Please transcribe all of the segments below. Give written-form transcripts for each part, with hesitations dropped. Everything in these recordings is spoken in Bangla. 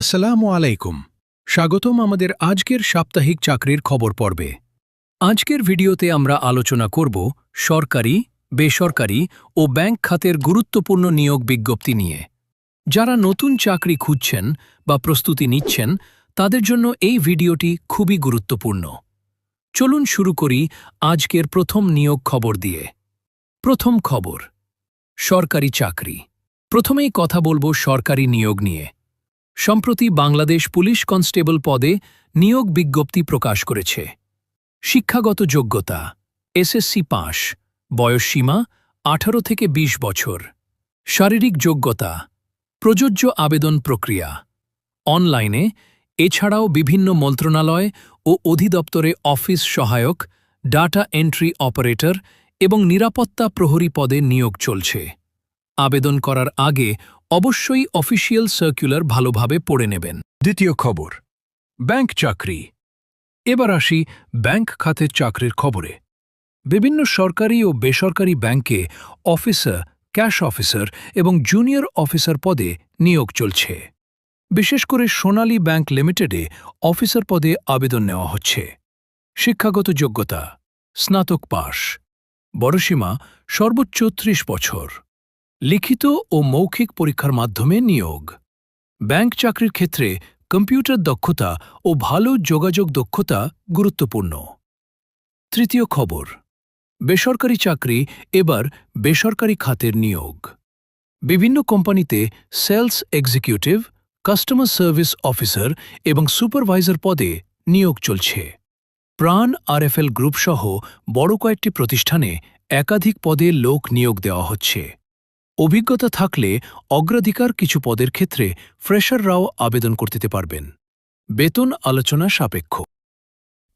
আসসালামু আলাইকুম। স্বাগতম আমাদের আজকের সাপ্তাহিক চাকরির খবর পর্বে। আজকের ভিডিওতে আমরা আলোচনা করব সরকারি, বেসরকারি ও ব্যাংক খাতের গুরুত্বপূর্ণ নিয়োগ বিজ্ঞপ্তি নিয়ে। যারা নতুন চাকরি খুঁজছেন বা প্রস্তুতি নিচ্ছেন তাদের জন্য এই ভিডিওটি খুবই গুরুত্বপূর্ণ। চলুন শুরু করি আজকের প্রথম নিয়োগ খবর দিয়ে। প্রথম খবর, সরকারি চাকরি। প্রথমেই কথা বলবো সরকারি নিয়োগ নিয়ে। সম্প্রতি বাংলাদেশ পুলিশ কনস্টেবল পদে নিয়োগ বিজ্ঞপ্তি প্রকাশ করেছে। শিক্ষাগত যোগ্যতা এসএসসি পাস, বয়সসীমা 18 থেকে 20 বছর। শারীরিক যোগ্যতা, প্রযোজ্য আবেদন প্রক্রিয়া অনলাইনে, এছাড়াও বিভিন্ন মন্ত্রণালয় ও অধিদপ্তরে অফিস সহায়ক, ডাটা এন্ট্রি অপারেটর এবং নিরাপত্তা প্রহরী পদে নিয়োগ চলছে। আবেদন করার আগে অবশ্যই অফিসিয়াল সার্কুলার ভালোভাবে পড়ে নেবেন। দ্বিতীয় খবর, ব্যাংক চাকরি। এবার আসি ব্যাংক খাতের চাকরির খবরে। বিভিন্ন সরকারি ও বেসরকারি ব্যাংকে অফিসার, ক্যাশ অফিসার এবং জুনিয়র অফিসার পদে নিয়োগ চলছে। বিশেষ করে সোনালী ব্যাংক লিমিটেডে অফিসার পদে আবেদন নেওয়া হচ্ছে। শিক্ষাগত যোগ্যতা স্নাতক পাস, বয়সসীমা সর্বোচ্চ 30 বছর। লিখিত ও মৌখিক পরীক্ষার মাধ্যমে নিয়োগ। ব্যাংক চাকরির ক্ষেত্রে কম্পিউটার দক্ষতা ও ভালো যোগাযোগ দক্ষতা গুরুত্বপূর্ণ। তৃতীয় খবর, বেসরকারি চাকরি। এবার বেসরকারি খাতের নিয়োগ। বিভিন্ন কোম্পানিতে sales executive, customer service officer এবং সুপারভাইজার পদে নিয়োগ চলছে। প্রাণ আরএফএল গ্রুপ সহ বড় কয়েকটি প্রতিষ্ঠানে একাধিক পদে লোক নিয়োগ দেওয়া হচ্ছে। অভিজ্ঞতা থাকলে অগ্রাধিকার কিছু পদের ক্ষেত্রে ফ্রেশাররাও আবেদন করতে পারবেন। বেতন আলোচনা সাপেক্ষ।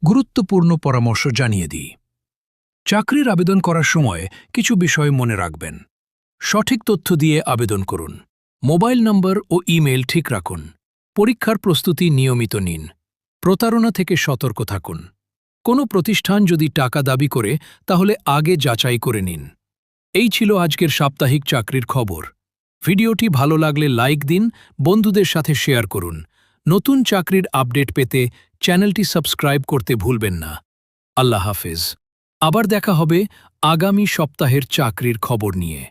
গুরুত্বপূর্ণ পরামর্শ জানিয়ে দিই। চাকরির আবেদন করার সময় কিছু বিষয় মনে রাখবেন। সঠিক তথ্য দিয়ে আবেদন করুন। মোবাইল নম্বর ও ইমেল ঠিক রাখুন। পরীক্ষার প্রস্তুতি নিয়মিত নিন। প্রতারণা থেকে সতর্ক থাকুন। কোনো প্রতিষ্ঠান যদি টাকা দাবি করে তাহলে আগে যাচাই করে নিন। এই ছিল আজকের সাপ্তাহিক চাকরির খবর। ভিডিওটি ভালো লাগলে লাইক দিন, বন্ধুদের সাথে শেয়ার করুন। নতুন চাকরির আপডেট পেতে চ্যানেলটি সাবস্ক্রাইব করতে ভুলবেন না। আল্লাহ হাফেজ। আবার দেখা হবে আগামী সপ্তাহের চাকরির খবর নিয়ে।